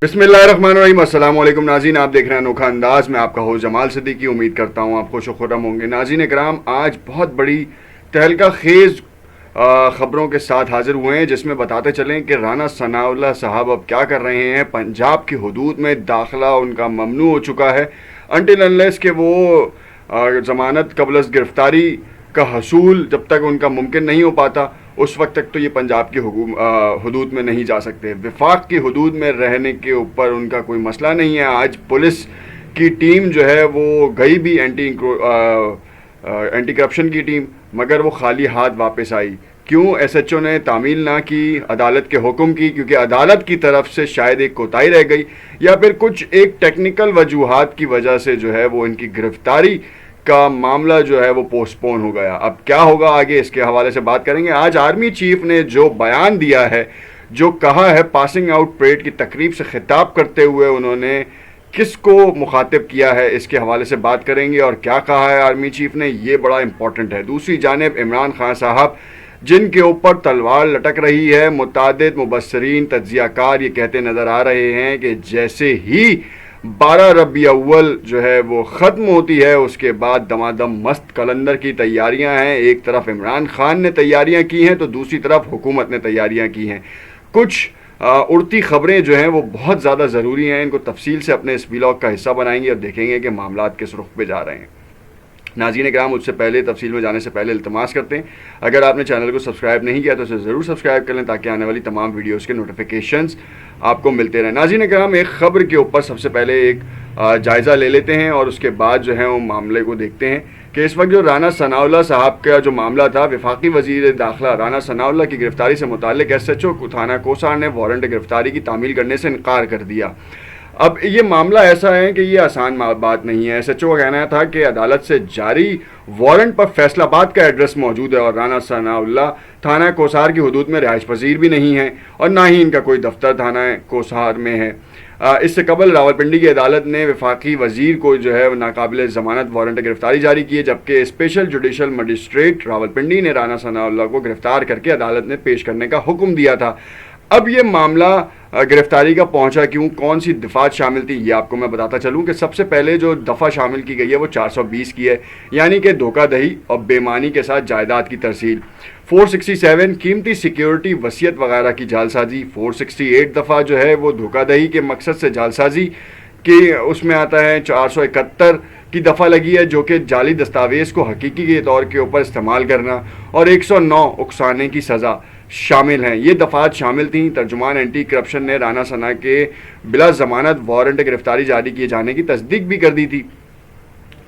बिस्मिल्लाहिर्रहमानिर्रहीम। अस्सलाम वालेकुम नाज़रीन, आप देख रहे हैं अनोखा अंदाज में। आपका होस्ट जमाल सिद्दीकी। उम्मीद करता हूँ आप खुश खुर्रम होंगे। नाज़रीन कराम, आज बहुत बड़ी तहलका खेज़ ख़बरों के साथ हाजिर हुए हैं, जिसमें बताते चलें कि राना सनाउल्लाह साहब अब क्या कर रहे हैं। पंजाब की हदूद में दाखिला उनका ममनू हो चुका है अनटिल अनलेस कि वो ज़मानत कबल गिरफ़्तारी का हसूल जब तक उनका मुमकिन नहीं हो पाता, उस वक्त तक तो ये पंजाब की हदूद में नहीं जा सकते। वफाक की हदूद में रहने के ऊपर उनका कोई मसला नहीं है। आज पुलिस की टीम जो है वो गई भी एंटी करप्शन की टीम, मगर वो खाली हाथ वापस आई। क्यों SHO ने तामील ना की अदालत के हुक्म की? क्योंकि अदालत की तरफ से शायद एक कोताही रह गई, या फिर कुछ एक टेक्निकल वजूहात की वजह से जो है वो इनकी गिरफ्तारी का मामला जो है वो पोस्टपोन हो गया। अब क्या होगा आगे, इसके हवाले से बात करेंगे। आज आर्मी चीफ ने जो बयान दिया है, जो कहा है, पासिंग आउट परेड की तकरीब से खिताब करते हुए उन्होंने किसको मुखातिब किया है, इसके हवाले से बात करेंगे। और क्या कहा है आर्मी चीफ ने, ये बड़ा इंपॉर्टेंट है। दूसरी जानिब इमरान खान साहब, जिनके ऊपर तलवार लटक रही है, मुतादिद मुबस्सरीन तज्जियाकार ये कहते नज़र आ रहे हैं कि जैसे ही 12 रबी अव्वल जो है वो ख़त्म होती है, उसके बाद दमादम मस्त कलंदर की तैयारियां हैं। एक तरफ इमरान खान ने तैयारियां की हैं तो दूसरी तरफ हुकूमत ने तैयारियां की हैं। कुछ उड़ती ख़बरें जो हैं वो बहुत ज़्यादा ज़रूरी हैं, इनको तफसील से अपने इस व्लॉग का हिस्सा बनाएंगे और देखेंगे कि मामलात किस रुख पे जा रहे हैं। नाज़रीन कराम, मुझसे पहले तफसील में जाने से पहले इल्तमास करते हैं, अगर आपने चैनल को सब्सक्राइब नहीं किया तो उसे ज़रूर सब्सक्राइब कर लें ताकि आने वाली तमाम वीडियोज़ के नोटिफिकेशंस आपको मिलते रहें। नाज़रीन कराम, एक ख़बर के ऊपर सबसे पहले एक जायज़ा ले लेते हैं और उसके बाद जो है वो मामले को देखते हैं कि इस वक्त जो राना सनाउल्लाह साहब का जो मामला था, वफाकी वज़ीर दाखिला राना सनाउल्लाह की गिरफ़्तारी से मुताल्लिक़ SHO थाना कोसार ने वारंट गिरफ़्तारी की तामील करने से इनकार कर दिया। अब ये मामला ऐसा है कि ये आसान बात नहीं है। SHO का कहना था कि अदालत से जारी वारंट पर फैसलाबाद का एड्रेस मौजूद है और राना सनाउल्लाह थाना कोसार की हदूद में रिहाइश पजीर भी नहीं है और ना ही इनका कोई दफ्तर थाना कोसार में है। इससे कबल रावलपिंडी की अदालत ने वफाकी वज़ीर को जो है नाकाबिल ज़मानत वारंट गिरफ़्तारी जारी की है, जबकि स्पेशल जुडिशल मजिस्ट्रेट रावलपिंडी ने राना सनाउल्लाह को गिरफ़्तार करके अदालत ने पेश करने का हुक्म दिया था। अब ये मामला गिरफ्तारी का पहुंचा क्यों, कौन सी दफ़ात शामिल थी, ये आपको मैं बताता चलूं कि सबसे पहले जो दफ़ा शामिल की गई है वो 420 की है, यानी कि धोखाधड़ी और बेईमानी के साथ जायदाद की तरसील। 467 कीमती सिक्योरिटी वसीयत वगैरह की जालसाजी। 468 दफ़ा जो है वो धोखाधड़ी के मकसद से जालसाजी के उसमें आता है। 471 की दफ़ा लगी है जो कि जाली दस्तावेज़ को हकीकी के तौर के ऊपर इस्तेमाल करना, और 109 उकसाने की सज़ा शामिल हैं। ये दफ़ात शामिल थी। तर्जुमान एंटी करप्शन ने राना सना के बिला ज़मानत वारंट गिरफ़्तारी जारी किए जाने की तस्दीक भी कर दी थी।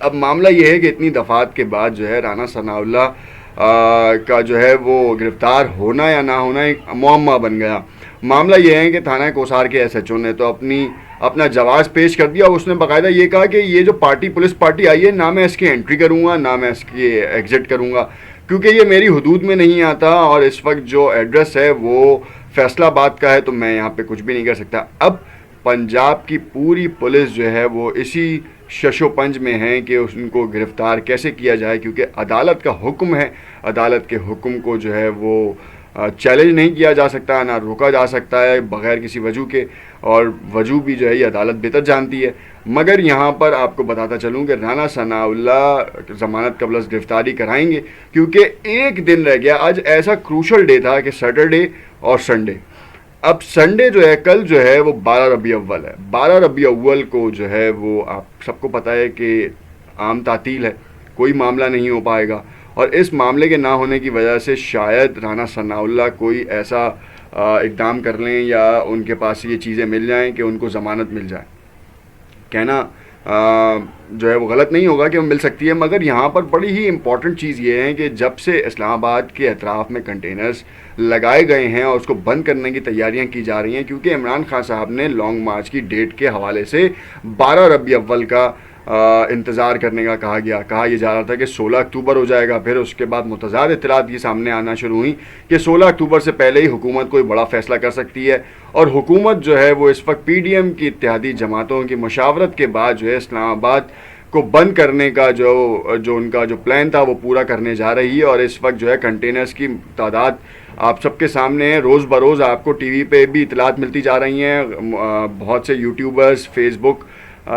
अब मामला ये है कि इतनी दफ़ात के बाद जो है राना सनाउल्लाह का जो है वो गिरफ़्तार होना या ना होना एक मुअम्मा बन गया। मामला ये है कि थाना कोसार के SHO ने तो अपना जवाब पेश कर दिया। उसने बाकायदा ये कहा कि ये जो पुलिस पार्टी आई है, ना मैं इसकी एंट्री करूँगा ना मैं इसकी एग्ज़िट करूँगा, क्योंकि ये मेरी हदूद में नहीं आता और इस वक्त जो एड्रेस है वो फैसलाबाद का है, तो मैं यहाँ पे कुछ भी नहीं कर सकता। अब पंजाब की पूरी पुलिस जो है वो इसी शशोपंज में है कि उनको गिरफ़्तार कैसे किया जाए, क्योंकि अदालत का हुक्म है। अदालत के हुक्म को जो है वो चैलेंज नहीं किया जा सकता, ना रोका जा सकता है बग़ैर किसी वजह के, और वजह भी जो है ये अदालत बेहतर जानती है। मगर यहाँ पर आपको बताता चलूँ कि राना सनाउल्लाह ज़मानत कबल गिरफ़्तारी कराएंगे, क्योंकि एक दिन रह गया। आज ऐसा क्रूशल डे था कि सैटरडे और संडे। अब संडे जो है कल जो है वो 12 रबी अव्वल है। 12 रबी अव्वल को जो है वो आप सबको पता है कि आम तातील है, कोई मामला नहीं हो पाएगा, और इस मामले के ना होने की वजह से शायद राना सनाउल्लाह कोई ऐसा इक़दाम कर लें या उनके पास ये चीज़ें मिल जाएं कि उनको ज़मानत मिल जाए। कहना जो है वो गलत नहीं होगा कि वो मिल सकती है, मगर यहाँ पर बड़ी ही इम्पॉर्टेंट चीज़ ये है कि जब से इस्लामाबाद के अतराफ़ में कंटेनर्स लगाए गए हैं और उसको बंद करने की तैयारियां की जा रही हैं, क्योंकि इमरान खान साहब ने लॉन्ग मार्च की डेट के हवाले से 12 रबी अव्वल का इंतज़ार करने का कहा यह जा रहा था कि 16 अक्टूबर हो जाएगा। फिर उसके बाद मुतज़ाद इत्तलात ये सामने आना शुरू हुई कि 16 अक्टूबर से पहले ही हुकूमत कोई बड़ा फ़ैसला कर सकती है, और हुकूमत जो है वो इस वक्त PDM की इत्तेहादी जमातों की मशावरत के बाद जो है इस्लामाबाद को बंद करने का जो उनका जो प्लान था वो पूरा करने जा रही है। और इस वक्त जो है कंटेनर्स की तादाद آپ سب کے سامنے ہیں. روز بروز آپ کو ٹی وی پہ بھی اطلاعات ملتی جا رہی ہیں. بہت سے یوٹیوبرز، فیس بک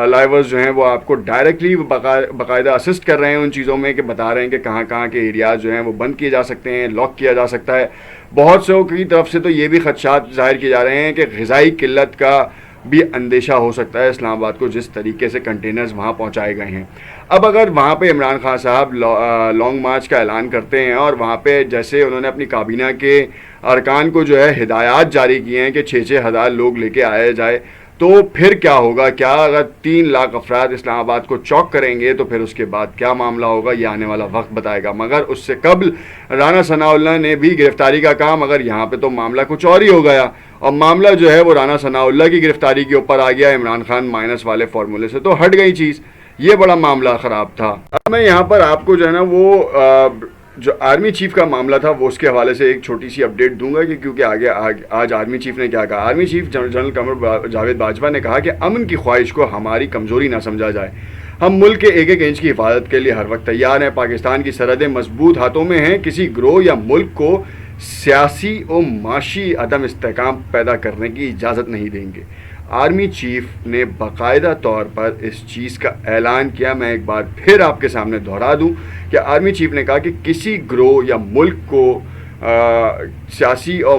لائیورز جو ہیں وہ آپ کو ڈائریکٹلی باقاعدہ اسسٹ کر رہے ہیں ان چیزوں میں، کہ بتا رہے ہیں کہ کہاں کہاں کے ایریاز جو ہیں وہ بند کیے جا سکتے ہیں، لاک کیا جا سکتا ہے. بہت سے کی طرف سے تو یہ بھی خدشات ظاہر کیے جا رہے ہیں کہ غذائی قلت کا بھی اندیشہ ہو سکتا ہے اسلام آباد کو، جس طریقے سے کنٹینرز وہاں پہنچائے گئے ہیں. اب اگر وہاں پہ عمران خان صاحب لانگ مارچ کا اعلان کرتے ہیں اور وہاں پہ جیسے انہوں نے اپنی کابینہ کے ارکان کو جو ہے ہدایات جاری کیے ہیں کہ 6,000 لوگ لے کے آیا جائے، تو پھر کیا ہوگا؟ کیا اگر 3 لاکھ افراد اسلام آباد کو چوک کریں گے تو پھر اس کے بعد کیا معاملہ ہوگا؟ یہ آنے والا وقت بتائے گا. مگر اس سے قبل رانا ثناء اللہ نے بھی گرفتاری کا کام، اگر یہاں پہ تو معاملہ کچھ اور ہی ہو گیا، اور معاملہ جو ہے وہ رانا ثناء اللہ کی گرفتاری کے اوپر آ گیا، عمران خان مائنس والے فارمولے سے تو ہٹ گئی چیز. یہ بڑا معاملہ خراب تھا. اب میں یہاں پر آپ کو جو ہے نا وہ جو آرمی چیف کا معاملہ تھا وہ اس کے حوالے سے ایک چھوٹی سی اپڈیٹ دوں گا، کہ کیونکہ آج آرمی چیف نے کیا کہا. Army chief general Qamar Javed Bajwa نے کہا کہ امن کی خواہش کو ہماری کمزوری نہ سمجھا جائے. ہم ملک کے ایک ایک انچ کی حفاظت کے لیے ہر وقت تیار ہیں. پاکستان کی سرحدیں مضبوط ہاتھوں میں ہیں. کسی گروہ یا ملک کو سیاسی و معاشی عدم استحکام پیدا کرنے کی اجازت نہیں دیں گے. آرمی چیف نے باقاعدہ طور پر اس چیز کا اعلان کیا. میں ایک بار پھر آپ کے سامنے دہرا دوں کہ آرمی چیف نے کہا کہ کسی گروہ یا ملک کو سیاسی و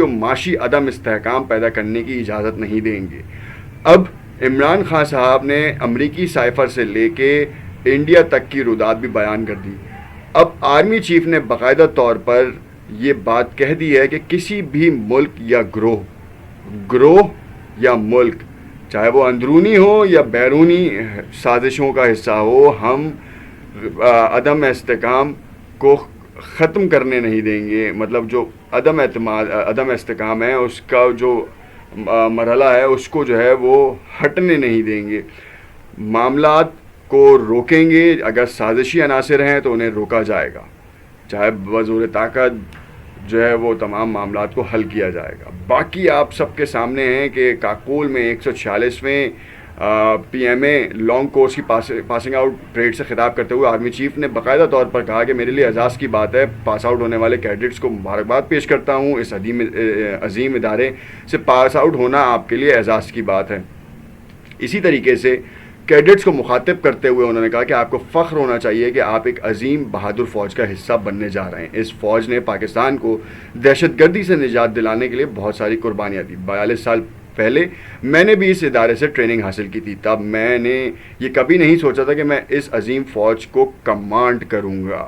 معاشی عدم استحکام پیدا کرنے کی اجازت نہیں دیں گے. اب عمران خان صاحب نے امریکی سائفر سے لے کے انڈیا تک کی رداد بھی بیان کر دی. اب آرمی چیف نے باقاعدہ طور پر یہ بات کہہ دی ہے کہ کسی بھی ملک یا گروہ یا ملک، چاہے وہ اندرونی ہو یا بیرونی سازشوں کا حصہ ہو، ہم عدم استحکام کو ختم کرنے نہیں دیں گے. مطلب جو عدم استحکام ہے اس کا جو مرحلہ ہے اس کو جو ہے وہ ہٹنے نہیں دیں گے. معاملات کو روکیں گے. اگر سازشی عناصر ہیں تو انہیں روکا جائے گا، چاہے بزور طاقت جو ہے وہ تمام معاملات کو حل کیا جائے گا. باقی آپ سب کے سامنے ہیں کہ کاکول میں 146ویں P M A long course کی پاسنگ آؤٹ پریڈ سے خطاب کرتے ہوئے آرمی چیف نے باقاعدہ طور پر کہا کہ میرے لیے اعزاز کی بات ہے. پاس آؤٹ ہونے والے کیڈٹس کو مبارکباد پیش کرتا ہوں. اس عظیم ادارے سے پاس آؤٹ ہونا آپ کے لیے اعزاز کی بات ہے. اسی طریقے سے کیڈٹس کو مخاطب کرتے ہوئے انہوں نے کہا کہ آپ کو فخر ہونا چاہیے کہ آپ ایک عظیم بہادر فوج کا حصہ بننے جا رہے ہیں. اس فوج نے پاکستان کو دہشت گردی سے نجات دلانے کے لیے بہت ساری قربانیاں دی. 42 سال پہلے میں نے بھی اس ادارے سے ٹریننگ حاصل کی تھی. تب میں نے یہ کبھی نہیں سوچا تھا کہ میں اس عظیم فوج کو کمانڈ کروں گا.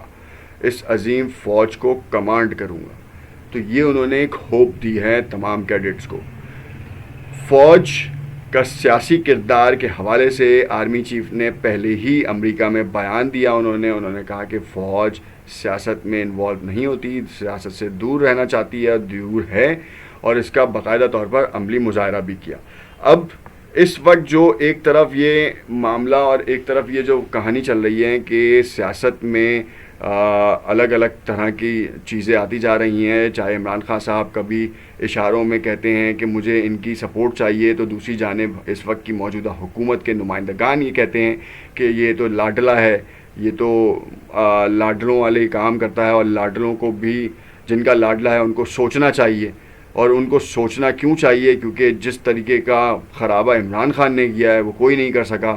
تو یہ انہوں نے ایک ہوپ دی ہے تمام کیڈٹس کو. فوج کا سیاسی کردار کے حوالے سے آرمی چیف نے پہلے ہی امریکہ میں بیان دیا. انہوں نے کہا کہ فوج سیاست میں انوالو نہیں ہوتی، سیاست سے دور رہنا چاہتی ہے، دور ہے، اور اس کا باقاعدہ طور پر عملی مظاہرہ بھی کیا. اب اس وقت جو ایک طرف یہ معاملہ اور ایک طرف یہ جو کہانی چل رہی ہے کہ سیاست میں الگ الگ طرح کی چیزیں آتی جا رہی ہیں، چاہے عمران خان صاحب کبھی اشاروں میں کہتے ہیں کہ مجھے ان کی سپورٹ چاہیے، تو دوسری جانب اس وقت کی موجودہ حکومت کے نمائندگان یہ کہتے ہیں کہ یہ تو لاڈلا ہے، یہ تو لاڈلوں والے کام کرتا ہے، اور لاڈلوں کو بھی، جن کا لاڈلا ہے ان کو سوچنا چاہیے. اور ان کو سوچنا کیوں چاہیے؟ کیونکہ جس طریقے کا خرابہ عمران خان نے کیا ہے وہ کوئی نہیں کر سکا.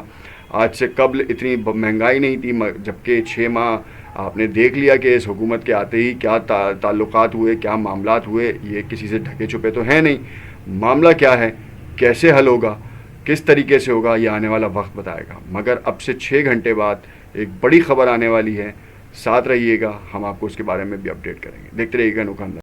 آج سے قبل اتنی مہنگائی نہیں تھی، جبکہ 6 ماہ آپ نے دیکھ لیا کہ اس حکومت کے آتے ہی کیا تعلقات ہوئے، کیا معاملات ہوئے. یہ کسی سے ڈھکے چھپے تو ہیں نہیں. معاملہ کیا ہے، کیسے حل ہوگا، کس طریقے سے ہوگا، یہ آنے والا وقت بتائے گا. مگر اب سے 6 گھنٹے بعد ایک بڑی خبر آنے والی ہے. ساتھ رہیے گا، ہم آپ کو اس کے بارے میں بھی اپڈیٹ کریں گے. دیکھتے رہیے گا انوکھا انداز.